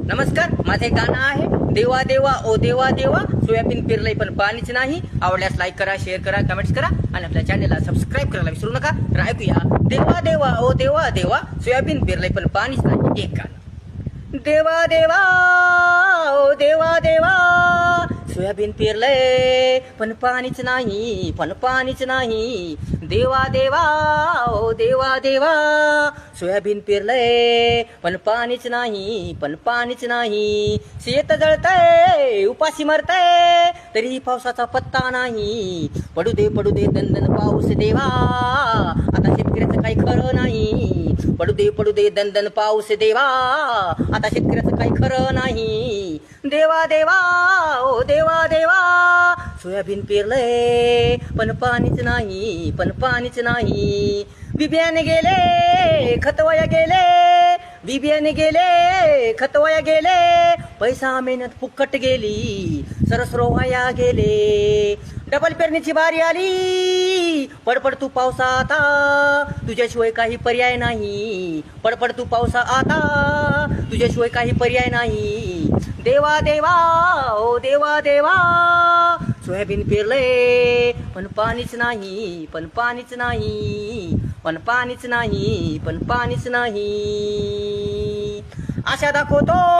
नमस्कार, माझे गाणं आहे देवा देवा ओ देवा देवा. सोयाबीन पेरलंय पण पाणीच नाही. आवडल्यास लाईक करा, शेअर करा, कमेंट्स करा आणि आपल्या चॅनलला सबस्क्राईब करायला विसरू नका. तर ऐकूया देवा देवा ओ देवा देवा. सोयाबीन पेरलंय पण पाणीच नाही. एक गाणं. देवा देवा ओ देवा देवा. सोयाबीन पेरलंय पण पाणीच नाही, पण पाणीच नाही. देवा देवा ओ देवा देवा. सोयाबीन पेरलंय पण पाणीच नाही, पण पाणीच नाही. शेत जळतंय, उपाशी मरतंय, तरीही पावसाचा पत्ता नाही. पडू दे दणदण पाऊस देवा. आता शेतकऱ्याचं काही खरं नाही. पडू दे दणदण पाऊस देवा. आता शेतकऱ्याचं काही खरं नाही. देवा देवा ओ देवा देवा. सोयाबीन पेरलंय पण पाणीच नाही, पण पाणीच नाही. बिबियाने गेले, खतवाया गेले, बिबियाने गेले, खतवाया गेले. पैसा मेहनत फुकट गेली, सरसरो वाया गेले. डबल पेरणीची बारी आली, पडपड तू पावसा आता, तुझ्याशिवाय काही पर्याय नाही. पडपड तू पावसा आता, तुझ्याशिवाय काही पर्याय नाही. देवा देवा ओ देवा देवा. सोयाबीन पेरलंय पण पाणीच नाही, पण पाणीच नाही, पण पाणीच नाही, पण पाणीच नाही. आशा दाखवतो